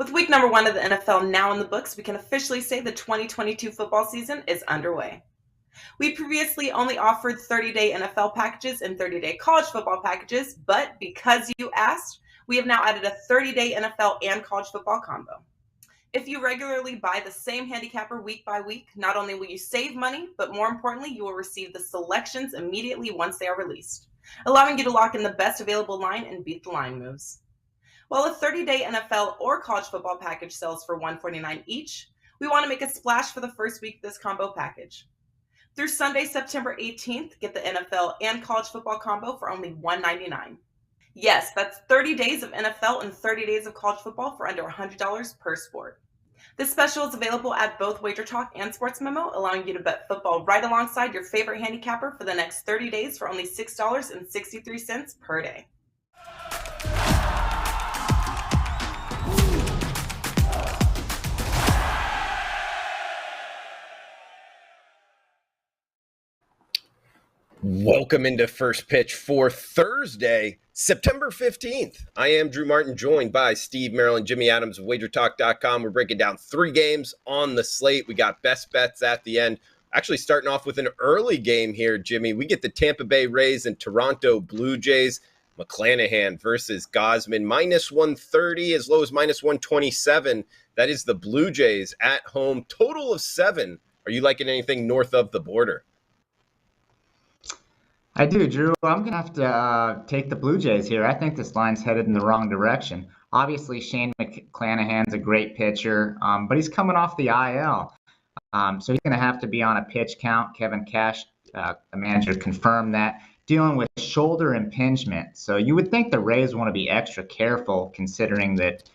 With week number 1 of the NFL now in the books, we can officially say the 2022 football season is underway. We previously only offered 30-day NFL packages and 30-day college football packages, but because you asked, we have now added a 30-day NFL and college football combo. If you regularly buy the same handicapper week by week, not only will you save money, but more importantly, you will receive the selections immediately once they are released, allowing you to lock in the best available line and beat the line moves. While a 30-day NFL or college football package sells for $149 each, we want to make a splash for the first week of this combo package. Through Sunday, September 18th, get the NFL and college football combo for only $199. Yes, that's 30 days of NFL and 30 days of college football for under $100 per sport. This special is available at both WagerTalk and Sports Memo, allowing you to bet football right alongside your favorite handicapper for the next 30 days for only $6.63 per day. Welcome into First Pitch for Thursday, September 15th. I am Drew Martin, joined by Steve Merrill and Jimmy Adams of WagerTalk.com. We're breaking down 3 games on the slate. We got best bets at the end. Actually starting off with an early game here, Jimmy. We get the Tampa Bay Rays and Toronto Blue Jays. McClanahan versus Gausman, minus 130 as low as minus 127. That is the Blue Jays at home. Total of 7. Are you liking anything north of the border? I do, Drew. I'm going to have to take the Blue Jays here. I think this line's headed in the wrong direction. Obviously, Shane McClanahan's a great pitcher, but he's coming off the IL. So he's going to have to be on a pitch count. Kevin Cash, the manager, confirmed that. Dealing with shoulder impingement. So you would think the Rays want to be extra careful considering that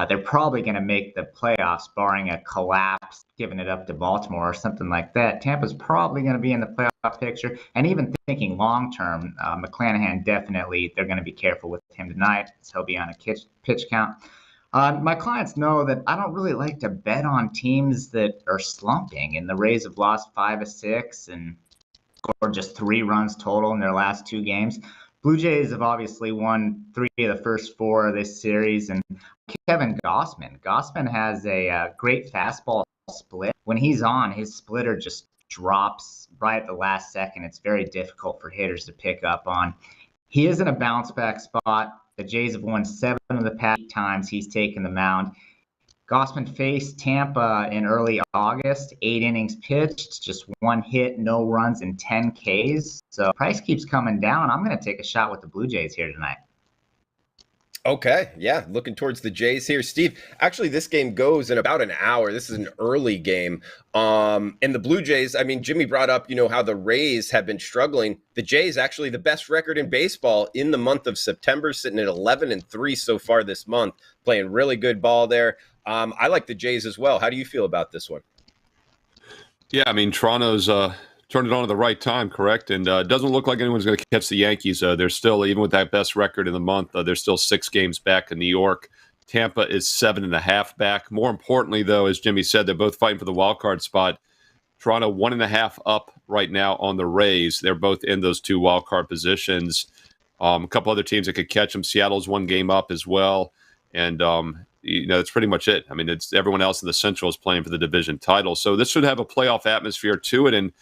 they're probably going to make the playoffs, barring a collapse, giving it up to Baltimore or something like that. Tampa's probably going to be in the playoff picture. And even thinking long-term, McClanahan definitely, they're going to be careful with him tonight, so he'll be on a pitch count. My clients know that I don't really like to bet on teams that are slumping, and the Rays have lost 5 of 6 and scored just 3 runs total in their last 2 games. Blue Jays have obviously won 3 of the first 4 of this series, and Kevin Gausman. Gausman has a great fastball split. When he's on, his splitter just drops right at the last second. It's very difficult for hitters to pick up on. He is in a bounce back spot. The Jays have won 7 of the past 8 times he's taken the mound. Gausman faced Tampa in early August, 8 innings pitched, just 1 hit, no runs, and 10 Ks. So price keeps coming down. I'm going to take a shot with the Blue Jays here tonight. Okay, yeah, looking towards the Jays here. Steve, actually, this game goes in about an hour. This is an early game. And the Blue Jays, I mean, Jimmy brought up, how the Rays have been struggling. The Jays, actually, the best record in baseball in the month of September, sitting at 11-3 so far this month, playing really good ball there. I like the Jays as well. How do you feel about this one? Yeah, I mean, Toronto's turned it on at the right time, correct? And it doesn't look like anyone's going to catch the Yankees. They're still, even with that best record in the month, they're still 6 games back in New York. Tampa is 7.5 back. More importantly, though, as Jimmy said, they're both fighting for the wild card spot. Toronto 1.5 up right now on the Rays. They're both in those 2 wild card positions. A couple other teams that could catch them. Seattle's 1 game up as well. And, that's pretty much it. I mean, it's everyone else in the Central is playing for the division title. So this should have a playoff atmosphere to it. And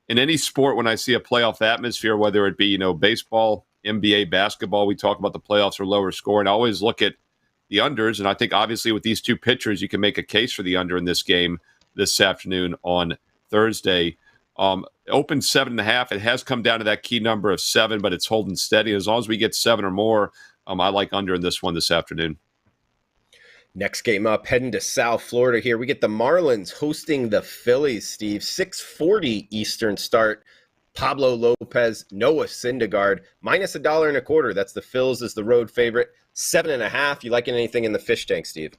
in any sport, when I see a playoff atmosphere, whether it be, baseball, NBA, basketball, we talk about the playoffs or lower scoring. I always look at the unders. And I think obviously with these 2 pitchers, you can make a case for the under in this game this afternoon on Thursday. Open 7.5. It has come down to that key number of 7, but it's holding steady. As long as we get 7 or more, I like under in this one this afternoon. Next game up, heading to South Florida here. We get the Marlins hosting the Phillies, Steve. 6:40 Eastern start. Pablo Lopez, Noah Syndergaard, minus $1.25. That's the Phils as the road favorite. 7.5. You liking anything in the fish tank, Steve?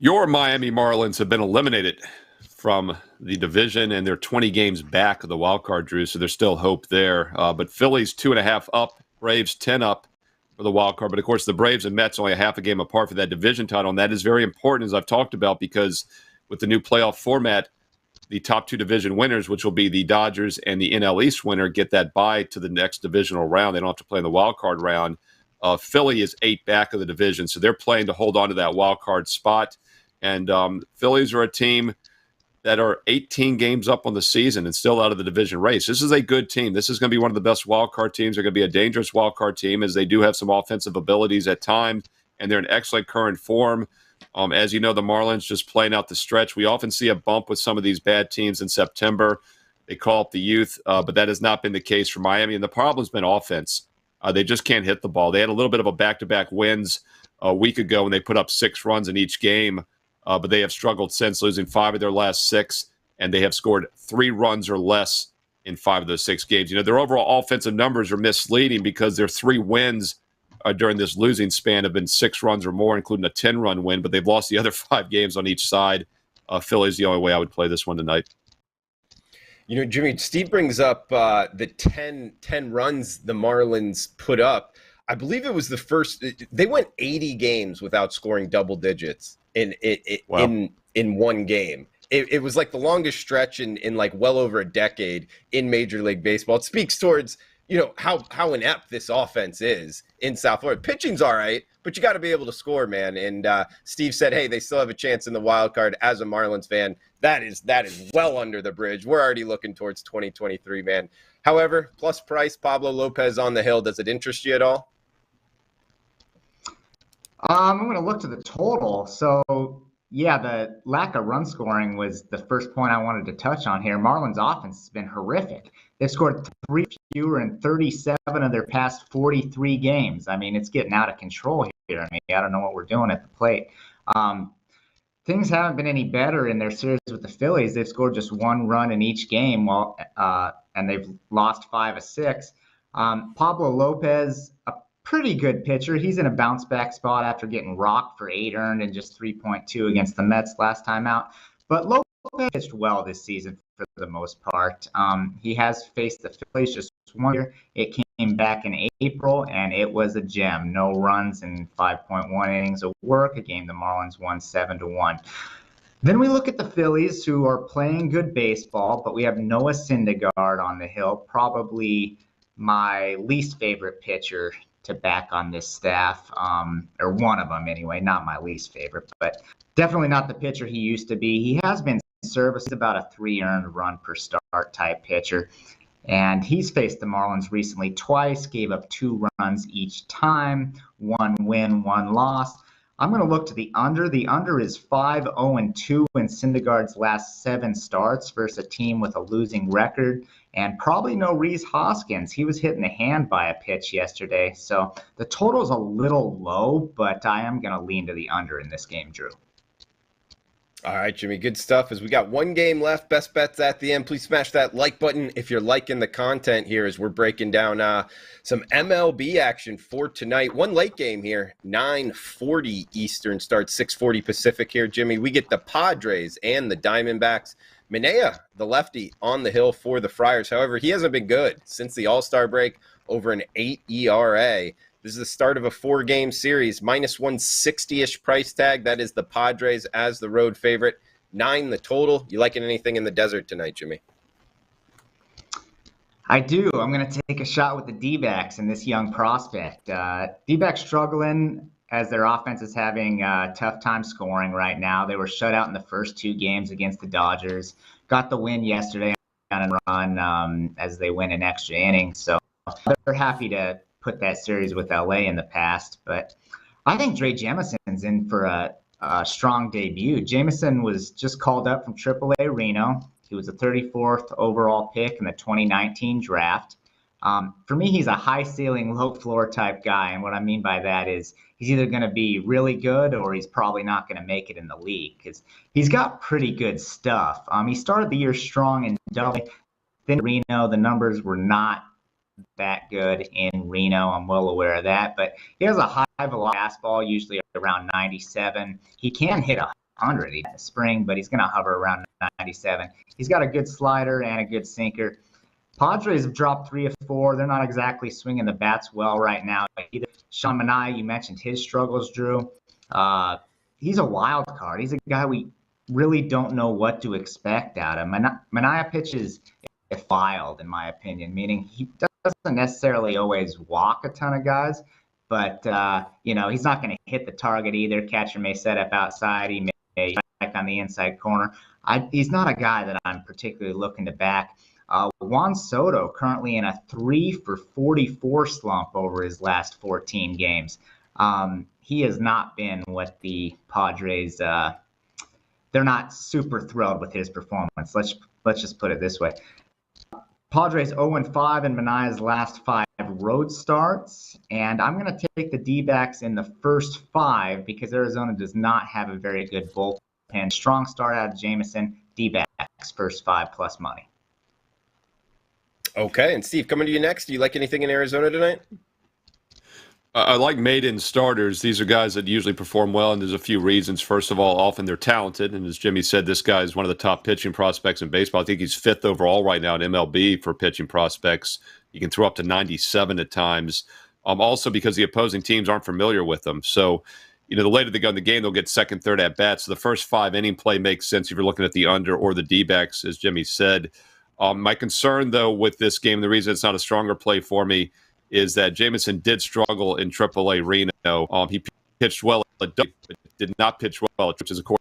Your Miami Marlins have been eliminated from the division, and they're 20 games back of the wild card, Drew, so there's still hope there. But Phillies 2.5 up, Braves 10 up for the wild card. But, of course, the Braves and Mets only a half a game apart for that division title, and that is very important, as I've talked about, because with the new playoff format, the top 2 division winners, which will be the Dodgers and the NL East winner, get that bye to the next divisional round. They don't have to play in the wild card round. Philly is 8 back of the division, so they're playing to hold on to that wild card spot. And Phillies are a team that are 18 games up on the season and still out of the division race. This is a good team. This is going to be one of the best wild card teams. They're going to be a dangerous wild card team, as they do have some offensive abilities at times, and they're in excellent current form. As you know, the Marlins just playing out the stretch. We often see a bump with some of these bad teams in September. They call up the youth, but that has not been the case for Miami. And the problem's been offense. They just can't hit the ball. They had a little bit of a back-to-back wins a week ago when they put up 6 runs in each game, but they have struggled since, losing 5 of their last 6, and they have scored 3 runs or less in 5 of those 6 games. You know, their overall offensive numbers are misleading because their 3 wins during this losing span have been 6 runs or more, including a 10-run win, but they've lost the other 5 games on each side. Philly's the only way I would play this one tonight. You know, Jimmy, Steve brings up the 10 runs the Marlins put up. I believe it was the first – they went 80 games without scoring double digits in one game. It was like the longest stretch in like well over a decade in Major League Baseball. It speaks towards – you know, how inept this offense is in South Florida. Pitching's all right, but you got to be able to score, man. And Steve said, hey, they still have a chance in the wild card. As a Marlins fan, that is well under the bridge. We're already looking towards 2023, man. However, plus price, Pablo Lopez on the hill, does it interest you at all? I'm going to look to the total. So, yeah, the lack of run scoring was the first point I wanted to touch on here. Marlins offense has been horrific. They've scored 3 fewer in 37 of their past 43 games. I mean, it's getting out of control here. I mean, I don't know what we're doing at the plate. Things haven't been any better in their series with the Phillies. They've scored just 1 run in each game, and they've lost 5 of 6. Pablo Lopez, a pretty good pitcher. He's in a bounce back spot after getting rocked for 8 earned and just 3.2 against the Mets last time out. But Lopez pitched well this season for the most part. He has faced the Phillies just 1 year. It came back in April, and it was a gem. No runs in 5.1 innings of work, a game the Marlins won 7-1. Then we look at the Phillies, who are playing good baseball, but we have Noah Syndergaard on the hill, probably my least favorite pitcher to back on this staff, or one of them anyway, not my least favorite, but definitely not the pitcher he used to be. He has been serviced about a 3 earned run per start type pitcher, and he's faced the Marlins recently twice, gave up 2 runs each time, 1 win, 1 loss. I'm going to look to the under. The under is 5-0-2 in Syndergaard's last 7 starts versus a team with a losing record, and probably no Rhys Hoskins. He was hit in the hand by a pitch yesterday, so the total is a little low, but I am going to lean to the under in this game, Drew. All right, Jimmy, good stuff. As we got 1 game left, best bets at the end. Please smash that like button if you're liking the content here as we're breaking down some MLB action for tonight. 1 late game here, 9:40 Eastern, starts 6:40 Pacific here, Jimmy. We get the Padres and the Diamondbacks. Minea, the lefty, on the hill for the Friars. However, he hasn't been good since the All-Star break, over an 8 ERA. This is the start of a 4-game series, minus 160-ish price tag. That is the Padres as the road favorite. 9 the total. You liking anything in the desert tonight, Jimmy? I do. I'm going to take a shot with the D-backs and this young prospect. D-backs struggling as their offense is having a tough time scoring right now. They were shut out in the first 2 games against the Dodgers. Got the win yesterday on a run as they win in extra innings. So they're happy to put that series with LA in the past. But I think Dre Jemison's in for a strong debut. Jamison was just called up from AAA Reno. He was the 34th overall pick in the 2019 draft. For me, he's a high ceiling, low floor type guy. And what I mean by that is he's either going to be really good or he's probably not going to make it in the league because he's got pretty good stuff. He started the year strong in Double A. Then Reno, the numbers were not that good in Reno. I'm well aware of that. But he has a high velocity fastball, usually around 97. He can hit 100 in the spring, but he's going to hover around 97. He's got a good slider and a good sinker. Padres have dropped 3 of 4. They're not exactly swinging the bats well right now either. Sean Manaea, you mentioned his struggles, Drew. He's a wild card. He's a guy we really don't know what to expect out of. Manaea pitches wild, in my opinion, meaning he doesn't necessarily always walk a ton of guys, but he's not going to hit the target either. Catcher may set up outside. He may back on the inside corner. He's not a guy that I'm particularly looking to back. Juan Soto currently in a 3 for 44 slump over his last 14 games. He has not been what the Padres. They're not super thrilled with his performance. Let's just put it this way. Padres 0-5 in Manaea's last 5 road starts, and I'm going to take the D-backs in the first 5 because Arizona does not have a very good bullpen. Strong start out of Jameson, D-backs first 5 plus money. Okay, and Steve, coming to you next. Do you like anything in Arizona tonight? I like maiden starters. These are guys that usually perform well, and there's a few reasons. First of all, often they're talented, and as Jimmy said, this guy is one of the top pitching prospects in baseball. I think he's 5th overall right now in MLB for pitching prospects. He can throw up to 97 at times. Also because the opposing teams aren't familiar with him. So, the later they go in the game, they'll get second, third at bats. So the first 5 inning play makes sense if you're looking at the under or the D-backs, as Jimmy said. My concern, though, with this game, the reason it's not a stronger play for me, is that Jameson did struggle in AAA Reno. He pitched well at but did not pitch well, which is, of course,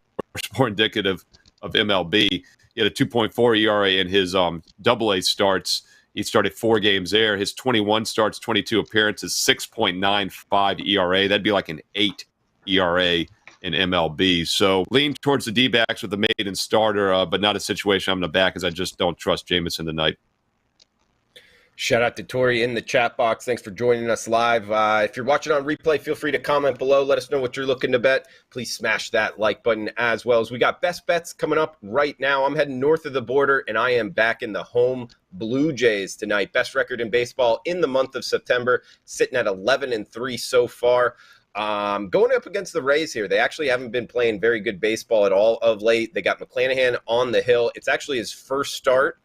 more indicative of MLB. He had a 2.4 ERA in his AA starts. He started 4 games there. His 21 starts, 22 appearances, 6.95 ERA. That'd be like an 8 ERA in MLB. So lean towards the D-backs with the maiden starter, but not a situation I'm going to back as I just don't trust Jameson tonight. Shout out to Tori in the chat box. Thanks for joining us live. If you're watching on replay, feel free to comment below. Let us know what you're looking to bet. Please smash that like button as well. As we got best bets coming up right now. I'm heading north of the border, and I am back in the home Blue Jays tonight. Best record in baseball in the month of September, sitting at 11-3 so far. Going up against the Rays here. They actually haven't been playing very good baseball at all of late. They got McClanahan on the hill. It's actually his first start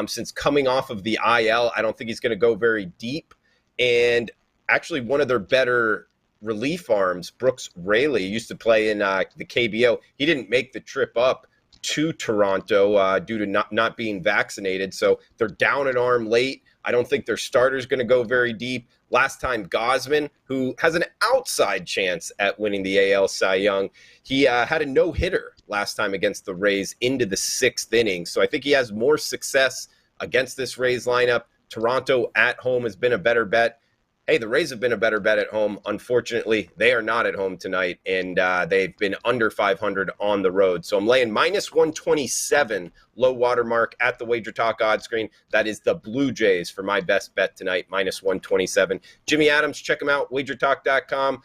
since coming off of the IL. I don't think he's going to go very deep. And actually one of their better relief arms, Brooks Raley, used to play in the KBO. He didn't make the trip up to Toronto due to not being vaccinated. So they're down an arm late. I don't think their starter's going to go very deep. Last time, Gausman, who has an outside chance at winning the AL Cy Young, he had a no-hitter last time against the Rays into the 6th inning. So I think he has more success against this Rays lineup. Toronto at home has been a better bet. Hey, the Rays have been a better bet at home. Unfortunately, they are not at home tonight, and they've been under 500 on the road. So I'm laying minus 127, low water mark at the WagerTalk odds screen. That is the Blue Jays for my best bet tonight, minus 127. Jimmy Adams, check him out, WagerTalk.com.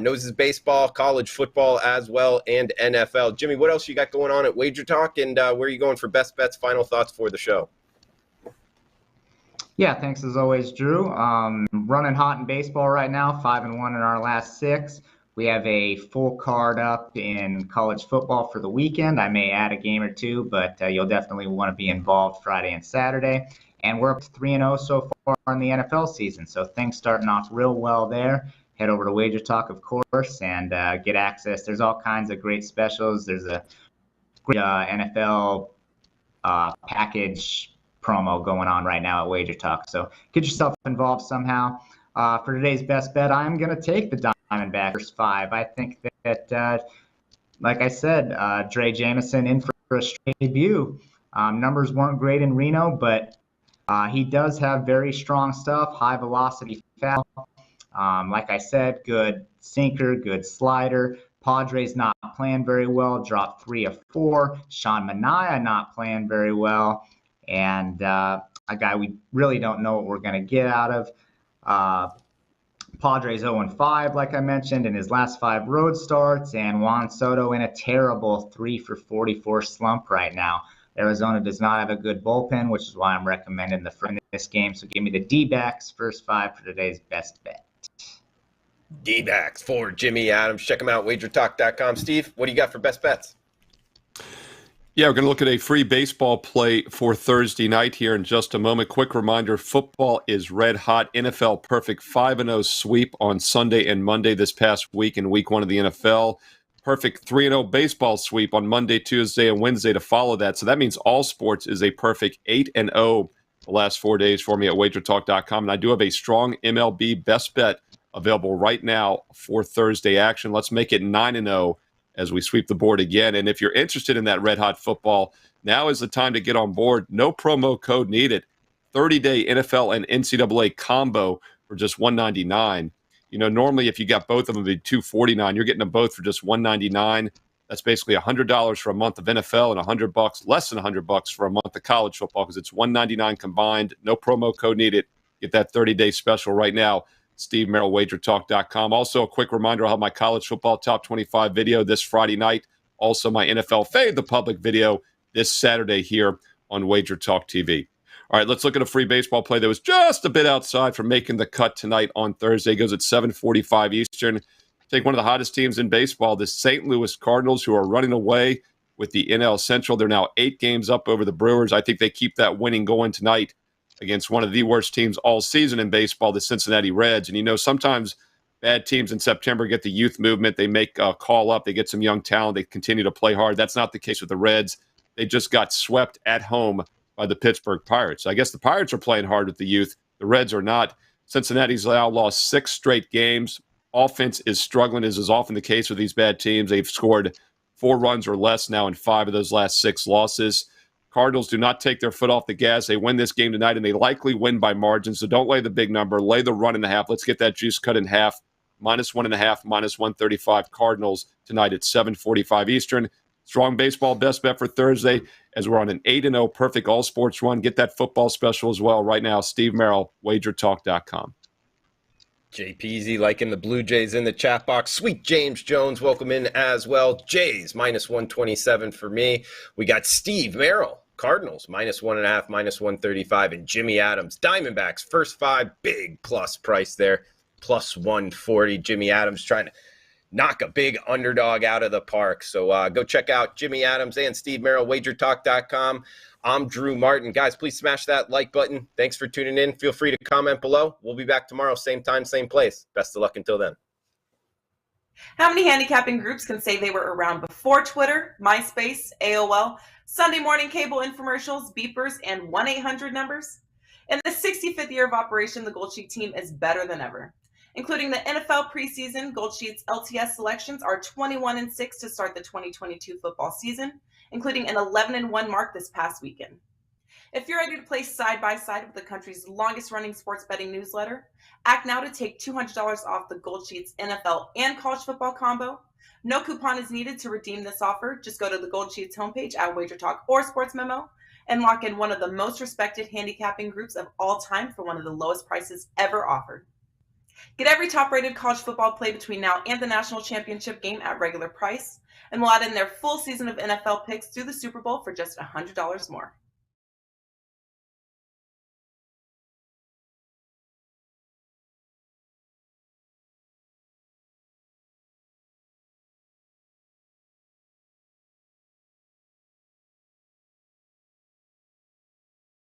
Knows his baseball, college football as well, and NFL. Jimmy, what else you got going on at WagerTalk, and where are you going for best bets? Final thoughts for the show. Yeah, thanks as always, Drew. Running hot in baseball right now, 5-1 in our last 6. We have a full card up in college football for the weekend. I may add a game or 2, but you'll definitely want to be involved Friday and Saturday. And we're up to 3-0 so far in the NFL season, so things starting off real well there. Head over to WagerTalk, of course, and get access. There's all kinds of great specials. There's a great NFL package promo going on right now at WagerTalk. So get yourself involved somehow. For today's best bet, I'm going to take the Diamondbacks first 5. I think that, like I said, Dre Jameson in for a straight debut. Numbers weren't great in Reno, but he does have very strong stuff, high velocity foul. Like I said, good sinker, good slider. Padres not playing very well, dropped 3 of 4. Sean Manaea not playing very well. And a guy we really don't know what we're going to get out of. Padres 0-5, like I mentioned, in his last 5 road starts. And Juan Soto in a terrible 3 for 44 slump right now. Arizona does not have a good bullpen, which is why I'm recommending the front in this game. So give me the D-backs first 5 for today's best bet. D-backs for Jimmy Adams. Check him out, WagerTalk.com. Steve, what do you got for best bets? Yeah, we're going to look at a free baseball play for Thursday night here in just a moment. Quick reminder, football is red hot. NFL perfect 5-0 sweep on Sunday and Monday this past week in week 1 of the NFL. Perfect 3-0 baseball sweep on Monday, Tuesday, and Wednesday to follow that. So that means all sports is a perfect 8-0 the last 4 days for me at WagerTalk.com. And I do have a strong MLB best bet available right now for Thursday action. Let's make it 9-0 as we sweep the board again. And if you're interested in that red hot football, now is the time to get on board. No promo code needed. 30-day NFL and NCAA combo for just $199. Normally if you got both of them, it'd be $249. You're getting them both for just $199. That's basically $100 for a month of NFL and $100, less than $100 for a month of college football, because it's $199 combined. No promo code needed. Get that 30-day special right now. Steve Merrill, WagerTalk.com. Also, a quick reminder, I'll have my college football top 25 video this Friday night. Also, my NFL Fade the Public video this Saturday here on WagerTalk TV. All right, let's look at a free baseball play that was just a bit outside from making the cut tonight on Thursday. It goes at 7:45 Eastern. Take one of the hottest teams in baseball, the St. Louis Cardinals, who are running away with the NL Central. They're now 8 games up over the Brewers. I think they keep that winning going tonight against one of the worst teams all season in baseball, the Cincinnati Reds. And, sometimes bad teams in September get the youth movement. They make a call up. They get some young talent. They continue to play hard. That's not the case with the Reds. They just got swept at home by the Pittsburgh Pirates. I guess the Pirates are playing hard with the youth. The Reds are not. Cincinnati's now lost 6 straight games. Offense is struggling, as is often the case with these bad teams. They've scored 4 runs or less now in 5 of those last 6 losses. Cardinals do not take their foot off the gas. They win this game tonight, and they likely win by margin. So don't lay the big number. Lay the run and a half. Let's get that juice cut in half. -1.5, -135 Cardinals tonight at 7:45 Eastern. Strong baseball best bet for Thursday as we're on an 8-0 perfect all sports run. Get that football special as well right now. Steve Merrill, WagerTalk.com. JPZ liking the Blue Jays in the chat box. Sweet James Jones, welcome in as well. Jays -127 for me. We got Steve Merrill, Cardinals -1.5, -135, and Jimmy Adams, Diamondbacks first 5, big plus price there, +140. Jimmy Adams trying to knock a big underdog out of the park. So go check out Jimmy Adams and Steve Merrill, WagerTalk.com. I'm Drew Martin. Guys, please smash that like button. Thanks for tuning in. Feel free to comment below. We'll be back tomorrow, same time, same place. Best of luck until then. How many handicapping groups can say they were around before Twitter, MySpace, AOL, Sunday morning cable infomercials, beepers, and 1-800 numbers? In the 65th year of operation, the Gold Sheet team is better than ever. Including the NFL preseason, Gold Sheet's LTS selections are 21-6 to start the 2022 football season, including an 11-1 mark this past weekend. If you're ready to play side by side with the country's longest running sports betting newsletter, act now to take $200 off the Gold Sheet's NFL and college football combo. No coupon is needed to redeem this offer. Just go to the Gold Sheet's homepage at WagerTalk or Sports Memo and lock in one of the most respected handicapping groups of all time for one of the lowest prices ever offered. Get every top-rated college football play between now and the national championship game at regular price, and we'll add in their full season of NFL picks through the Super Bowl for just $100 more.